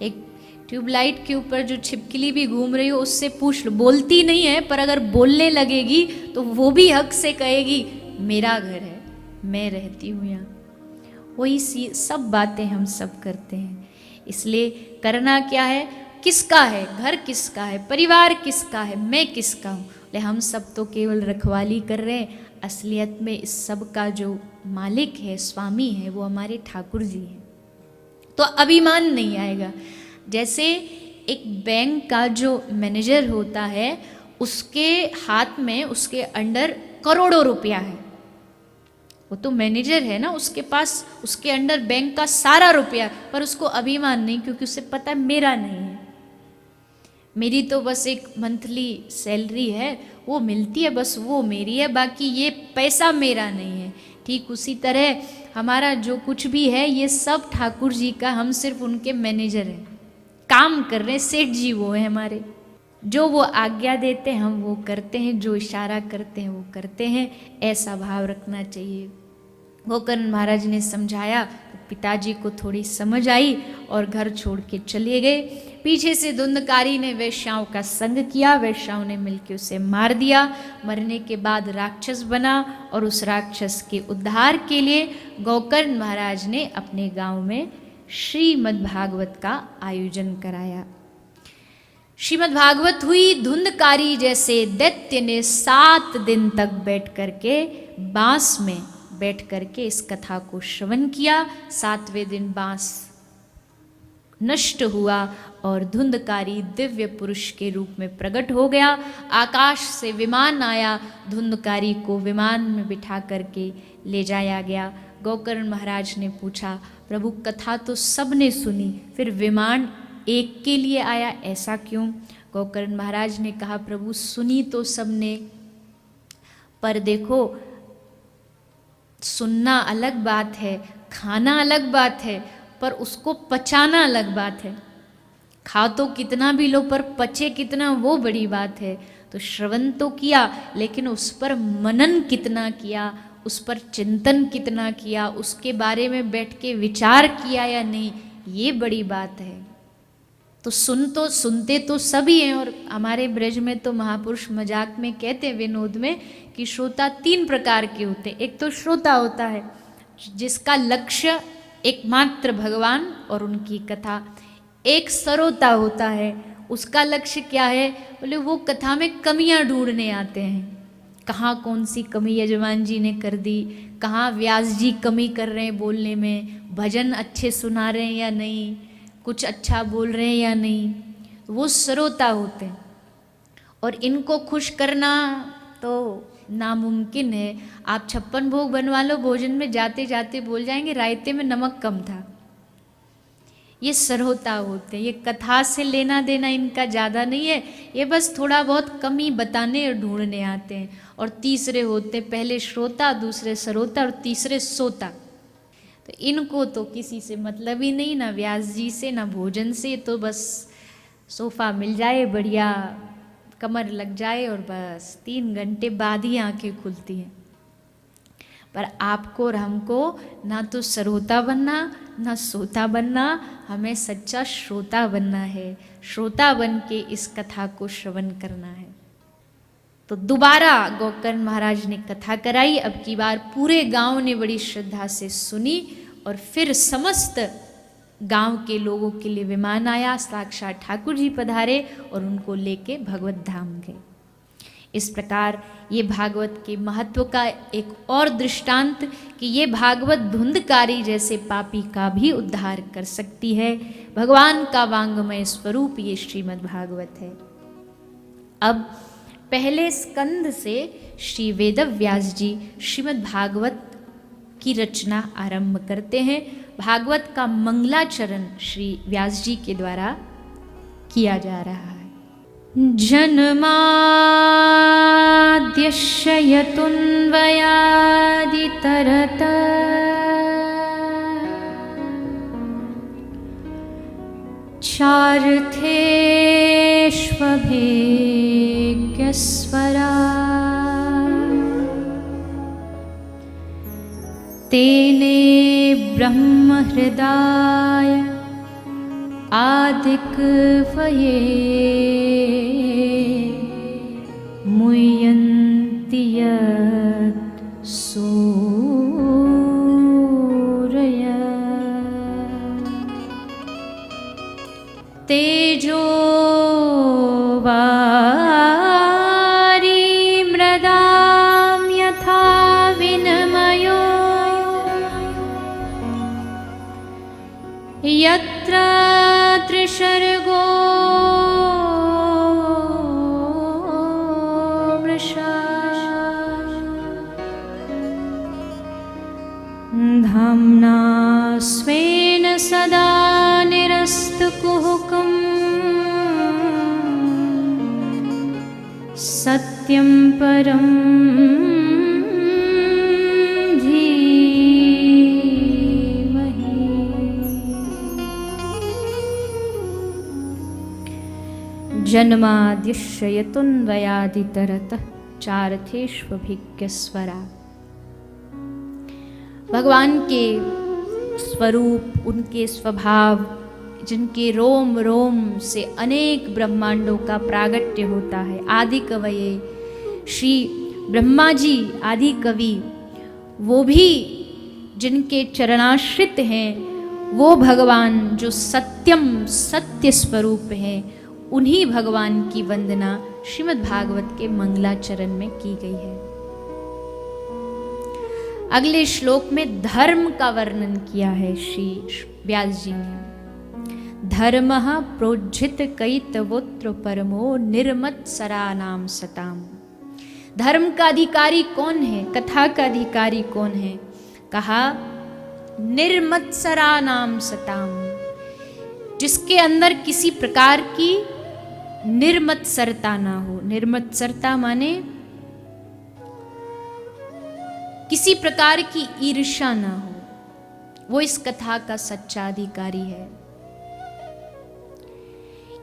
एक ट्यूबलाइट के ऊपर जो छिपकली भी घूम रही हो उससे पूछ लो, बोलती नहीं है पर अगर बोलने लगेगी तो वो भी हक से कहेगी मेरा घर है, मैं रहती हूँ यहाँ। वही सब बातें हम सब करते हैं। इसलिए करना क्या है, किसका है घर, किसका है परिवार, किसका है, मैं किसका हूँ। ले हम सब तो केवल रखवाली कर रहे हैं, असलियत में इस सब का जो मालिक है, स्वामी है, वो हमारे ठाकुर जी हैं। तो अभिमान नहीं आएगा। जैसे एक बैंक का जो मैनेजर होता है, उसके हाथ में, उसके अंडर करोड़ों रुपया है, वो तो मैनेजर है ना, उसके पास, उसके अंडर बैंक का सारा रुपया, पर उसको अभिमान नहीं, क्योंकि उसे पता है मेरा नहीं है, मेरी तो बस एक मंथली सैलरी है, वो मिलती है, बस वो मेरी है, बाकी ये पैसा मेरा नहीं है। ठीक उसी तरह हमारा जो कुछ भी है ये सब ठाकुर जी का, हम सिर्फ उनके मैनेजर हैं, काम कर रहे हैं, सेठ जी वो है हमारे। जो वो आज्ञा देते हैं हम वो करते हैं, जो इशारा करते हैं वो करते हैं, ऐसा भाव रखना चाहिए। गोकर्ण महाराज ने समझाया तो पिताजी को थोड़ी समझ आई और घर छोड़ के चले गए। पीछे से धुंधकारी ने वैश्याओं का संग किया, वैश्याओं ने मिलकर उसे मार दिया। मरने के बाद राक्षस बना और उस राक्षस के उद्धार के लिए गोकर्ण महाराज ने अपने गांव में श्रीमद् भागवत का आयोजन कराया। श्रीमद् भागवत हुई। धुंधकारी जैसे दैत्य ने 7 दिन तक बैठ करके, बांस में बैठ करके इस कथा को श्रवण किया। 7वें दिन बांस नष्ट हुआ और धुंधकारी दिव्य पुरुष के रूप में प्रकट हो गया। आकाश से विमान आया, धुंधकारी को विमान में बिठा करके ले जाया गया। गोकर्ण महाराज ने पूछा, प्रभु कथा तो सबने सुनी, फिर विमान एक के लिए आया, ऐसा क्यों? गोकर्ण महाराज ने कहा, प्रभु सुनी तो सबने, पर देखो सुनना अलग बात है, खाना अलग बात है, पर उसको पचाना अलग बात है। खा तो कितना भी लो पर पचे कितना, वो बड़ी बात है। तो श्रवण तो किया, लेकिन उस पर मनन कितना किया, उस पर चिंतन कितना किया, उसके बारे में बैठ के विचार किया या नहीं, ये बड़ी बात है। तो सुनते तो सभी हैं। और हमारे ब्रज में तो महापुरुष मजाक में कहते हैं, विनोद में, कि श्रोता 3 प्रकार के होते हैं। एक तो श्रोता होता है जिसका लक्ष्य एकमात्र भगवान और उनकी कथा। एक सरोता होता है, उसका लक्ष्य क्या है, बोले वो कथा में कमियां ढूंढने आते हैं, कहाँ कौन सी कमी यजमान जी ने कर दी, कहाँ व्यास जी कमी कर रहे हैं बोलने में, भजन अच्छे सुना रहे हैं या नहीं, कुछ अच्छा बोल रहे हैं या नहीं, वो सरोता होते हैं। और इनको खुश करना तो नामुमकिन है। आप 56 भोग बनवा लो, भोजन में जाते जाते बोल जाएंगे रायते में नमक कम था। ये सरोता होते हैं, ये कथा से लेना देना इनका ज़्यादा नहीं है, ये बस थोड़ा बहुत कमी बताने और ढूंढने आते हैं। और तीसरे होते, पहले श्रोता, दूसरे सरोता और तीसरे सोता। तो इनको तो किसी से मतलब ही नहीं, ना व्यास जी से ना भोजन से, तो बस सोफा मिल जाए, बढ़िया कमर लग जाए और बस 3 घंटे बाद ही आंखें खुलती हैं। पर आपको और हमको ना तो सरोता बनना ना सोता बनना, हमें सच्चा श्रोता बनना है। श्रोता बन के इस कथा को श्रवण करना है। तो दोबारा गोकर्ण महाराज ने कथा कराई। अब की बार पूरे गांव ने बड़ी श्रद्धा से सुनी और फिर समस्त गांव के लोगों के लिए विमान आया, साक्षात ठाकुर जी पधारे और उनको लेके भगवत धाम गए। इस प्रकार ये भागवत के महत्व का एक और दृष्टांत कि ये भागवत धुंधकारी जैसे पापी का भी उद्धार कर सकती है। भगवान का वांगमय स्वरूप ये श्रीमद् भागवत है। अब पहले स्कंद से श्री वेद व्यास जी श्रीमद् भागवत की रचना आरंभ करते हैं। भागवत का मंगलाचरण श्री व्यास जी के द्वारा किया जा रहा है। जन्माद्यस्य यतुन्वयादितरतः चार्थेष्वभिज्ञस्वरा तेने ब्रह्महृदाय आदिकवये मुह्यन्ति यत् सूरयः तेजो वारी मृदां यथा विनिमयो यत्र त्रिसर्गो मृषा धाम्ना स्वेन सदा निरस्तकुहकम् सत्यं परं धीमहि। जन्माद्यस्य यतुन्वयादितरतः चार्थेष्वभिज्ञस्वरा। भगवान के स्वरूप, उनके स्वभाव, जिनके रोम रोम से अनेक ब्रह्मांडों का प्रागट्य होता है। आदि कवये श्री ब्रह्मा जी आदि कवि, वो भी जिनके चरणाश्रित हैं, वो भगवान जो सत्यम सत्य स्वरूप हैं, उन्हीं भगवान की वंदना श्रीमद् भागवत के मंगलाचरण में की गई है। अगले श्लोक में धर्म का वर्णन किया है श्री व्यास जी ने। धर्मः प्रोज्झित कैतवोत्र परमो निर्मत्सराणां सताम। धर्म का अधिकारी कौन है, कथा का अधिकारी कौन है? कहा निर्मत्सराणां सताम, जिसके अंदर किसी प्रकार की निर्मत्सरता ना हो। निर्मत्सरता माने किसी प्रकार की ईर्ष्या ना हो, वो इस कथा का सच्चा अधिकारी है।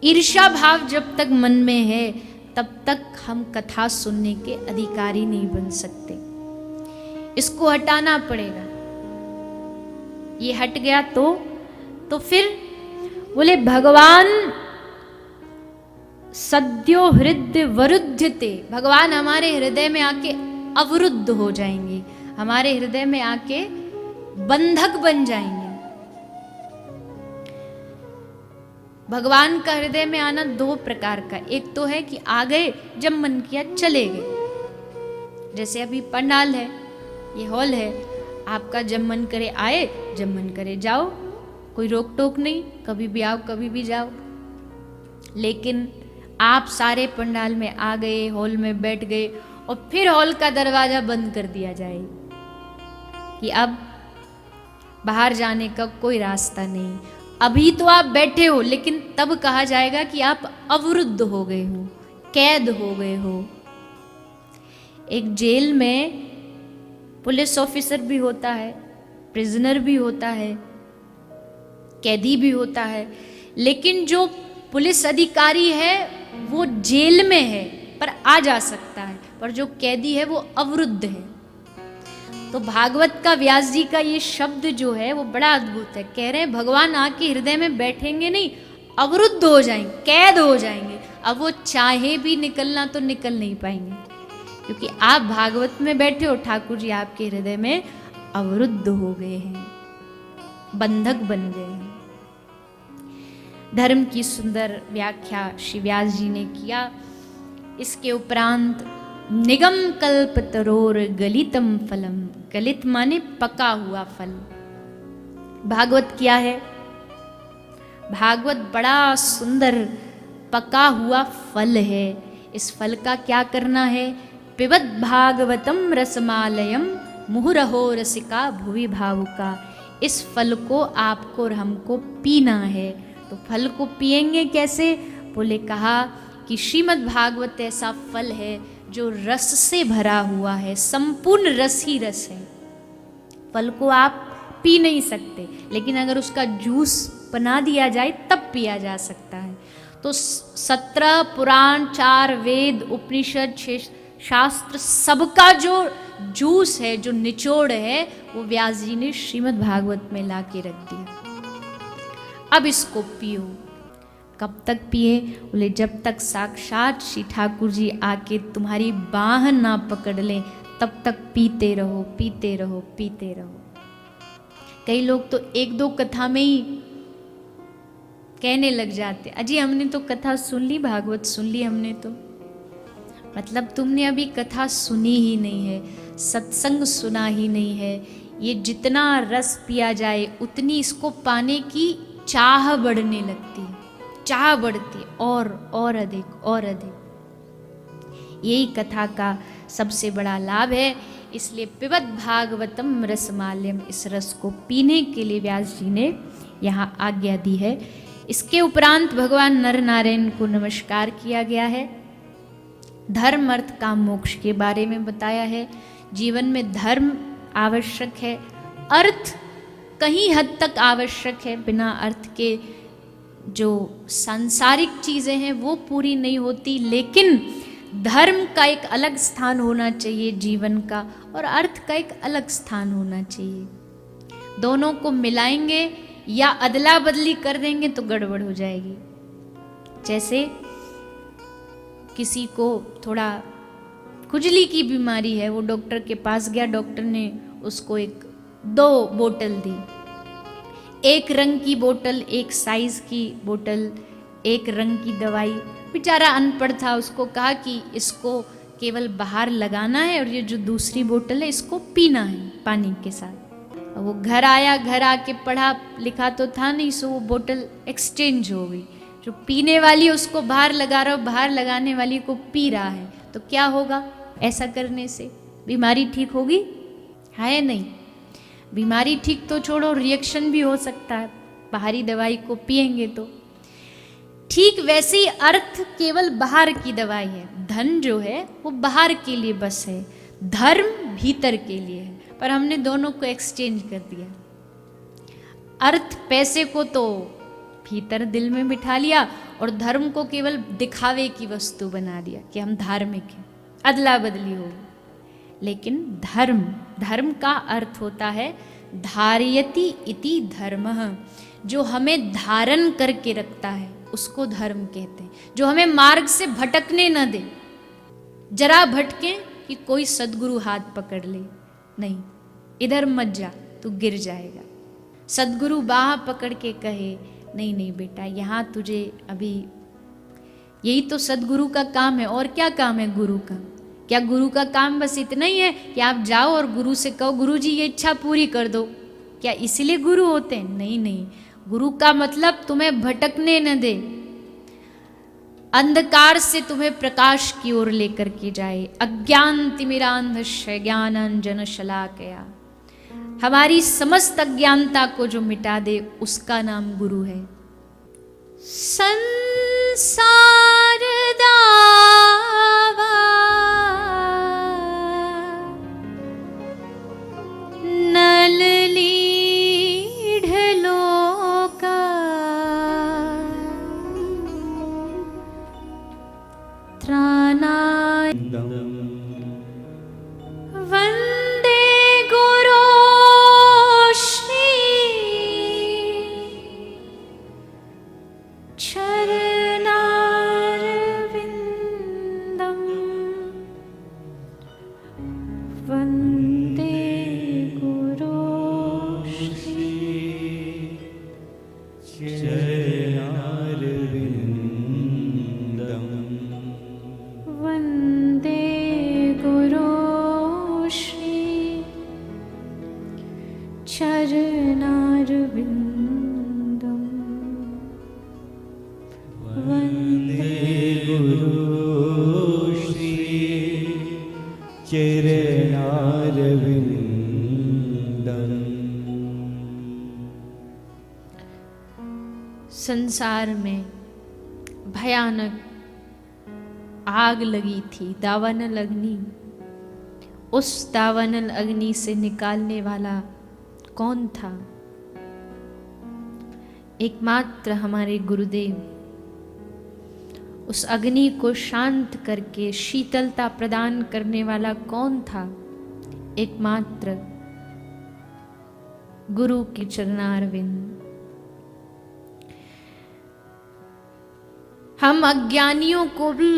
ईर्ष्या भाव जब तक मन में है, तब तक हम कथा सुनने के अधिकारी नहीं बन सकते। इसको हटाना पड़ेगा। ये हट गया तो फिर बोले भगवान सद्यो हृदय वरुध्यते, भगवान हमारे हृदय में आके अवरुद्ध हो जाएंगे, हमारे हृदय में आके बंधक बन जाएंगे। भगवान का हृदय में आना दो प्रकार का, एक तो है कि आ गए, जब मन किया चले गए। जैसे अभी पंडाल है, ये हॉल है, आपका जब मन करे आए, जब मन करे जाओ, कोई रोक टोक नहीं, कभी भी आओ कभी भी जाओ। लेकिन आप सारे पंडाल में आ गए, हॉल में बैठ गए और फिर हॉल का दरवाजा बंद कर दिया जाए कि अब बाहर जाने का कोई रास्ता नहीं। अभी तो आप बैठे हो, लेकिन तब कहा जाएगा कि आप अवरुद्ध हो गए हो, कैद हो गए हो। एक जेल में पुलिस ऑफिसर भी होता है, प्रिजनर भी होता है, कैदी भी होता है, लेकिन जो पुलिस अधिकारी है वो जेल में है पर आ जा सकता है, पर जो कैदी है वो अवरुद्ध है। तो भागवत का व्यास जी का ये शब्द जो है वो बड़ा अद्भुत है। कह रहे हैं भगवान आके हृदय में बैठेंगे नहीं, अवरुद्ध हो जाएंगे, कैद हो जाएंगे। अब वो चाहे भी निकलना तो निकल नहीं पाएंगे, क्योंकि आप भागवत में बैठे हो, ठाकुर जी आपके हृदय में अवरुद्ध हो गए हैं, बंधक बन गए हैं। धर्म की सुंदर व्याख्या श्री व्यास जी ने किया। इसके उपरांत निगम कल्प तरोर गलितम फलम, गलित माने पका हुआ फल। भागवत क्या है? भागवत बड़ा सुंदर पका हुआ फल है। इस फल का क्या करना है? पिबत भागवतम रसमालयम मुहुरहो रसिका भुवि भावुका। इस फल को आपको और हमको पीना है। तो फल को पिएंगे कैसे? बोले कहा कि श्रीमद् भागवत ऐसा फल है जो रस से भरा हुआ है, संपूर्ण रस ही रस है। फल को आप पी नहीं सकते, लेकिन अगर उसका जूस बना दिया जाए तब पिया जा सकता है। तो 17 पुराण, 4 वेद, उपनिषद, शास्त्र, सबका जो जूस है, जो निचोड़ है, वो व्यास जी ने श्रीमद् भागवत में ला के रख दिया। अब इसको पियो। कब तक पिए? बोले जब तक साक्षात श्री ठाकुर जी आके तुम्हारी बाह ना पकड़ लें, तब तक पीते रहो, पीते रहो, पीते रहो। कई लोग तो 1-2 कथा में ही कहने लग जाते, अजी हमने तो कथा सुन ली, भागवत सुन ली हमने तो। मतलब तुमने अभी कथा सुनी ही नहीं है, सत्संग सुना ही नहीं है। ये जितना रस पिया जाए उतनी इसको पाने की चाह बढ़ने लगती है, चाह बढ़ती है और अधिक और अधिक। यही कथा का सबसे बड़ा लाभ है। इसलिए पिबत भागवतम रसमाल्यम, इस रस को पीने के लिए व्यास जी ने यहाँ आज्ञा दी है। इसके उपरांत भगवान नर नारायण को नमस्कार किया गया है। धर्म, अर्थ, काम, मोक्ष के बारे में बताया है। जीवन में धर्म आवश्यक है, अर्थ कहीं हद तक आवश्यक है। बिना अर्थ के जो सांसारिक चीज़ें हैं वो पूरी नहीं होती, लेकिन धर्म का एक अलग स्थान होना चाहिए जीवन का, और अर्थ का एक अलग स्थान होना चाहिए। दोनों को मिलाएंगे या अदला बदली कर देंगे तो गड़बड़ हो जाएगी। जैसे किसी को थोड़ा खुजली की बीमारी है, वो डॉक्टर के पास गया, डॉक्टर ने उसको 2 बोतल दी, एक रंग की बोतल, एक साइज की बोतल, एक रंग की दवाई। बेचारा अनपढ़ था, उसको कहा कि इसको केवल बाहर लगाना है और ये जो दूसरी बोतल है इसको पीना है पानी के साथ। वो घर आया, घर आके पढ़ा लिखा तो था नहीं, सो वो बोतल एक्सचेंज हो गई। जो पीने वाली उसको बाहर लगा रहा हो, बाहर लगाने वाली को पी रहा है, तो क्या होगा? ऐसा करने से बीमारी ठीक होगी? है नहीं। बीमारी ठीक तो छोड़ो, रिएक्शन भी हो सकता है बाहरी दवाई को पिएंगे तो। ठीक वैसे ही अर्थ केवल बाहर की दवाई है। धन जो है वो बाहर के लिए बस है, धर्म भीतर के लिए है। पर हमने दोनों को एक्सचेंज कर दिया। अर्थ, पैसे को तो भीतर दिल में बिठा लिया, और धर्म को केवल दिखावे की वस्तु बना दिया कि हम धार्मिक हैं, अदला बदली हो। लेकिन धर्म का अर्थ होता है धारयति इति धर्मः, जो हमें धारण करके रखता है उसको धर्म कहते हैं। जो हमें मार्ग से भटकने न दे, जरा भटके कि कोई सद्गुरु हाथ पकड़ ले, नहीं इधर मत जा, तू गिर जाएगा। सद्गुरु बाह पकड़ के कहे नहीं नहीं बेटा, यहाँ तुझे अभी, यही तो सद्गुरु का काम है। और क्या काम है गुरु का? क्या गुरु का काम बस इतना ही है कि आप जाओ और गुरु से कहो गुरु जी ये इच्छा पूरी कर दो? क्या इसीलिए गुरु होते हैं? नहीं नहीं, गुरु का मतलब तुम्हें भटकने न दे, अंधकार से तुम्हें प्रकाश की ओर लेकर के जाए। अज्ञान तिमिरांधस्य ज्ञानांजन शलाकया, हमारी समस्त अज्ञानता को जो मिटा दे उसका नाम गुरु है। संसार दावा नल लीढ़ लोका, त्राणाय वंदे गुरु श्री चरणारविंदम, वंदे गुरु श्री चरणारविंदम, वंदे गुरु श्री चरणारविंदम, वंदे गुरु श्री चरणारविंदम। संसार में भयानक आग लगी थी, दावानल अग्नि। उस दावानल अग्नि से निकालने वाला कौन था? एकमात्र हमारे गुरुदेव। उस अग्नि को शांत करके शीतलता प्रदान करने वाला कौन था? एकमात्र गुरु की चरणारविंद। हम अज्ञानियों को भी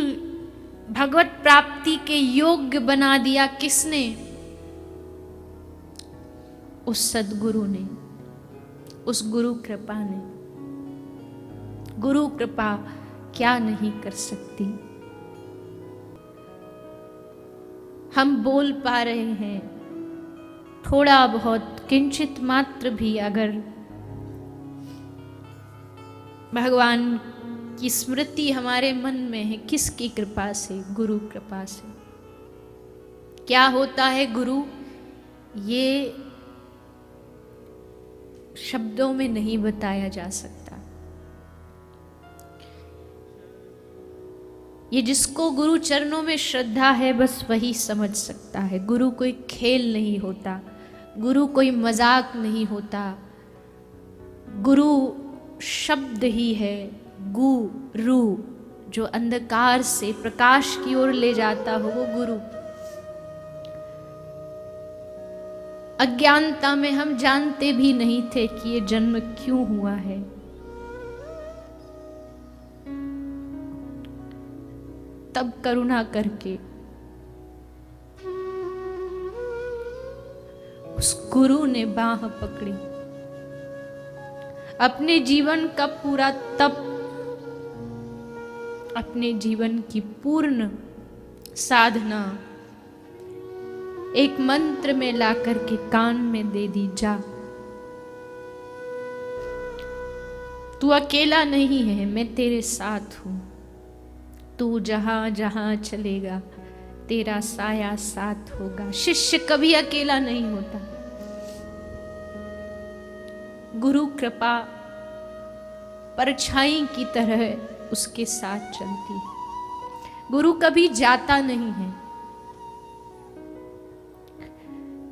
भगवत प्राप्ति के योग्य बना दिया किसने? उस सद्गुरु ने, उस गुरु कृपा ने। गुरु कृपा क्या नहीं कर सकती। हम बोल पा रहे हैं, थोड़ा बहुत किंचित मात्र भी अगर भगवान की स्मृति हमारे मन में है, किसकी कृपा से? गुरु कृपा से। क्या होता है गुरु? ये शब्दों में नहीं बताया जा सकता। ये जिसको गुरु चरणों में श्रद्धा है बस वही समझ सकता है। गुरु कोई खेल नहीं होता, गुरु कोई मजाक नहीं होता। गुरु शब्द ही है, गुरु, जो अंधकार से प्रकाश की ओर ले जाता हो वो गुरु। अज्ञानता में हम जानते भी नहीं थे कि ये जन्म क्यों हुआ है। तब करुणा करके उस गुरु ने बाह पकड़ी। अपने जीवन का पूरा तप, अपने जीवन की पूर्ण साधना एक मंत्र में लाकर के कान में दे दी। जा, तू अकेला नहीं है, मैं तेरे साथ हूं। तू जहां जहां चलेगा तेरा साया साथ होगा। शिष्य कभी अकेला नहीं होता। गुरु कृपा परछाई की तरह उसके साथ चलती है। गुरु कभी जाता नहीं है,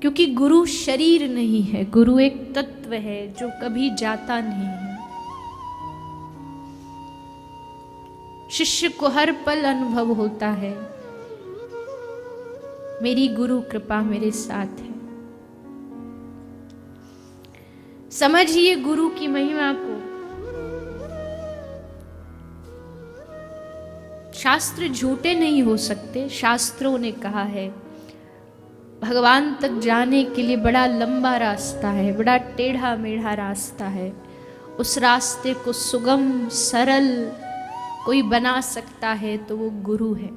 क्योंकि गुरु शरीर नहीं है। गुरु एक तत्व है जो कभी जाता नहीं है। शिष्य को हर पल अनुभव होता है, मेरी गुरु कृपा मेरे साथ है। समझिए गुरु की महिमा को। शास्त्र झूठे नहीं हो सकते। शास्त्रों ने कहा है भगवान तक जाने के लिए बड़ा लंबा रास्ता है, बड़ा टेढ़ा मेढ़ा रास्ता है। उस रास्ते को सुगम सरल कोई बना सकता है तो वो गुरु है।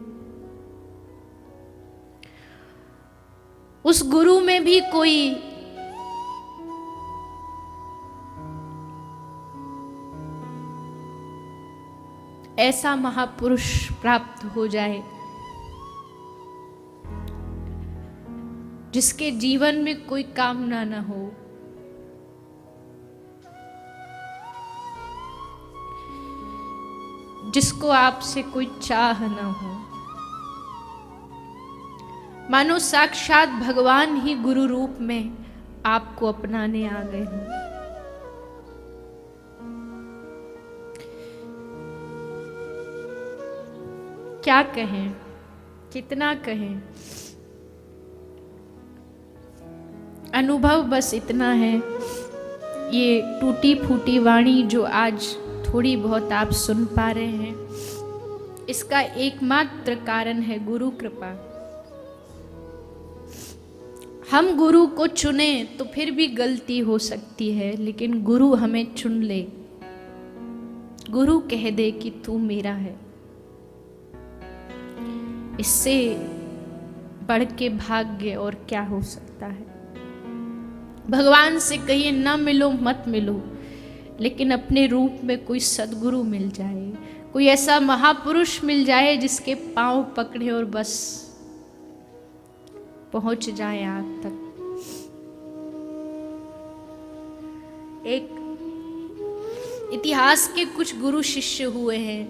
उस गुरु में भी कोई ऐसा महापुरुष प्राप्त हो जाए जिसके जीवन में कोई कामना न हो, जिसको आपसे कोई चाह न हो, मानो साक्षात भगवान ही गुरु रूप में आपको अपनाने आ गए हों। क्या कहें, कितना कहें। अनुभव बस इतना है। ये टूटी फूटी वाणी जो आज थोड़ी बहुत आप सुन पा रहे हैं, इसका एकमात्र कारण है गुरु कृपा। हम गुरु को चुने तो फिर भी गलती हो सकती है, लेकिन गुरु हमें चुन ले, गुरु कह दे कि तू मेरा है, इससे बढ़ के भाग्य और क्या हो सकता है। भगवान से कहिए ना मिलो मत मिलो, लेकिन अपने रूप में कोई सद्गुरु मिल जाए, कोई ऐसा महापुरुष मिल जाए जिसके पांव पकड़े और बस पहुंच जाए आग तक। इतिहास के कुछ गुरु शिष्य हुए हैं।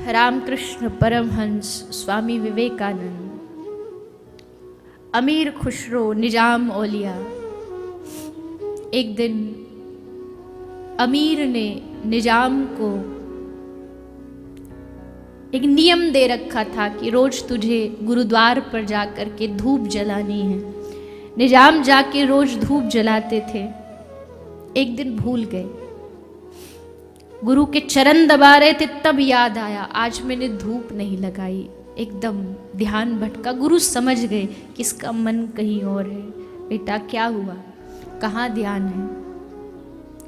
रामकृष्ण परमहंस, स्वामी विवेकानंद, अमीर खुसरो, निजाम औलिया। एक दिन अमीर ने निजाम को एक नियम दे रखा था कि रोज तुझे गुरुद्वार पर जाकर के धूप जलानी है। निजाम जाके रोज धूप जलाते थे। एक दिन भूल गए, गुरु के चरण दबा रहे थे, तब याद आया आज मैंने धूप नहीं लगाई। एकदम ध्यान भटका। गुरु समझ गए कि इसका मन कहीं और है। बेटा क्या हुआ, कहाँ ध्यान है?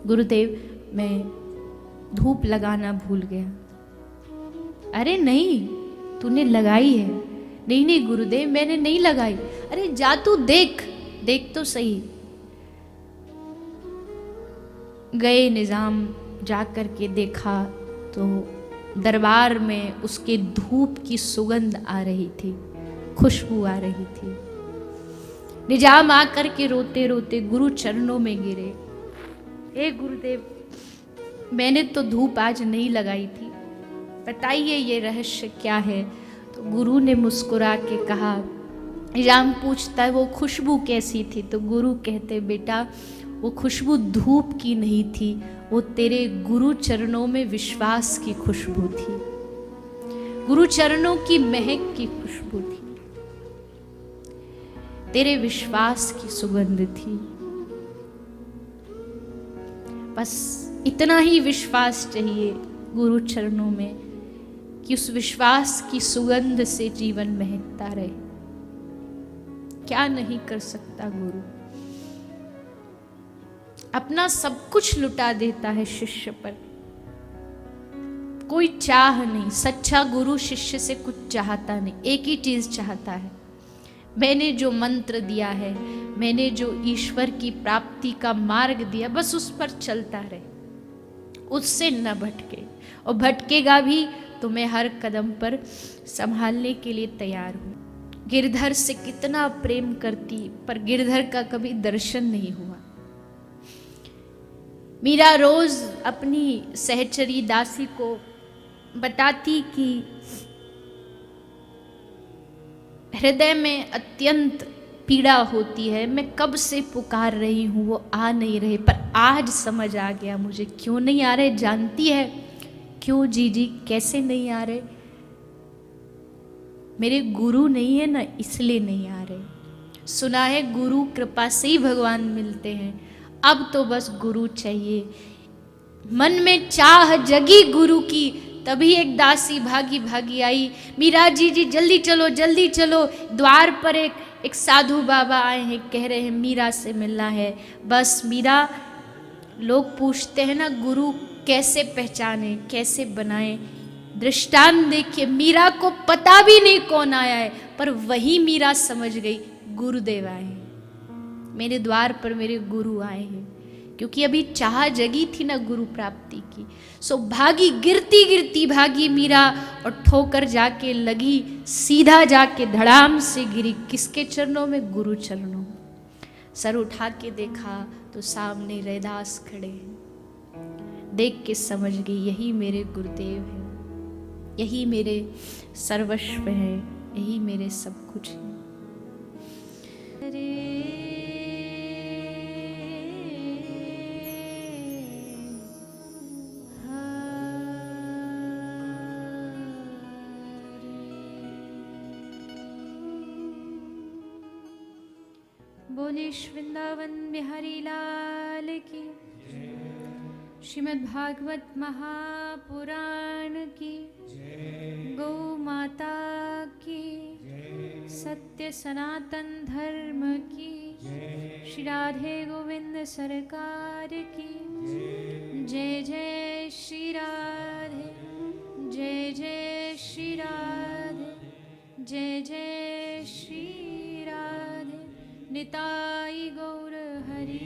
गुरुदेव मैं धूप लगाना भूल गया। अरे नहीं, तूने लगाई है। नहीं नहीं गुरुदेव मैंने नहीं लगाई। अरे जा तू देख, देख तो सही। गए निजाम, जाकर के देखा तो दरबार में उसके धूप की सुगंध आ रही थी, खुशबू आ रही थी। निजाम आकर के रोते रोते गुरु चरणों में गिरे। हे गुरुदेव मैंने तो धूप आज नहीं लगाई थी, बताइए ये रहस्य क्या है? तो गुरु ने मुस्कुरा के कहा, निजाम पूछता है वो खुशबू कैसी थी? तो गुरु कहते बेटा वो खुशबू धूप की नहीं थी, वो तेरे गुरु चरणों में विश्वास की खुशबू थी, गुरु चरणों की महक की खुशबू थी, तेरे विश्वास की सुगंध थी। बस इतना ही विश्वास चाहिए गुरु चरणों में कि उस विश्वास की सुगंध से जीवन महकता रहे। क्या नहीं कर सकता गुरु, अपना सब कुछ लुटा देता है शिष्य पर। कोई चाह नहीं, सच्चा गुरु शिष्य से कुछ चाहता नहीं, एक ही चीज चाहता है, मैंने जो मंत्र दिया है, मैंने जो ईश्वर की प्राप्ति का मार्ग दिया, बस उस पर चलता रहे, उससे न भटके। और भटकेगा भी तो मैं हर कदम पर संभालने के लिए तैयार हूं। गिरधर से कितना प्रेम करती, पर गिरधर का कभी दर्शन नहीं हुआ। मीरा रोज अपनी सहचरी दासी को बताती कि हृदय में अत्यंत पीड़ा होती है, मैं कब से पुकार रही हूं, वो आ नहीं रहे, पर आज समझ आ गया मुझे क्यों नहीं आ रहे। जानती है क्यों जीजी, कैसे नहीं आ रहे? मेरे गुरु नहीं है ना, इसलिए नहीं आ रहे। सुना है गुरु कृपा से ही भगवान मिलते हैं, अब तो बस गुरु चाहिए। मन में चाह जगी गुरु की, तभी एक दासी भागी भागी आई, मीरा जी जल्दी चलो जल्दी चलो, द्वार पर एक साधु बाबा आए हैं, कह रहे हैं मीरा से मिलना है। बस मीरा, लोग पूछते हैं ना गुरु कैसे पहचाने, कैसे बनाए, दृष्टांत देखिए, मीरा को पता भी नहीं कौन आया है, पर वही मीरा समझ गई गुरुदेव आए हैं, मेरे द्वार पर मेरे गुरु आए हैं, क्योंकि अभी चाह जगी थी ना गुरु प्राप्ति की। सो भागी, गिरती गिरती भागी मीरा, और ठोकर जाके लगी, सीधा जाके धड़ाम से गिरी किसके चरणों में? गुरु चरणों में। सर उठा के देखा तो सामने रैदास खड़े हैं। देख के समझ गई यही मेरे गुरुदेव हैं, यही मेरे सर्वस्व हैं, यही मेरे सब कुछ है। बोले वृंदावन बिहारी लाल की, श्रीमद् भागवत महापुराण की, गौ माता की, सत्य सनातन धर्म की, श्री राधे गोविंद सरकार की जय। जय श्री राधे, जय जय श्री राधे, जय जय श्री राधे। निताई गौर हरि।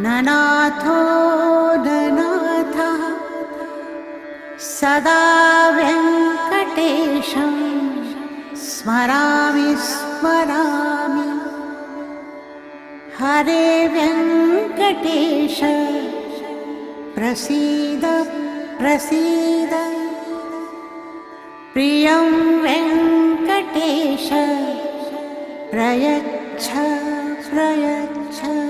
ननाथो ननाथः सदा वेङ्कटेशं स्मरामि स्मरामि। हरे वेङ्कटेश प्रसीद प्रसीद। प्रियं वेङ्कटेश प्रयच्छ प्रयच्छ।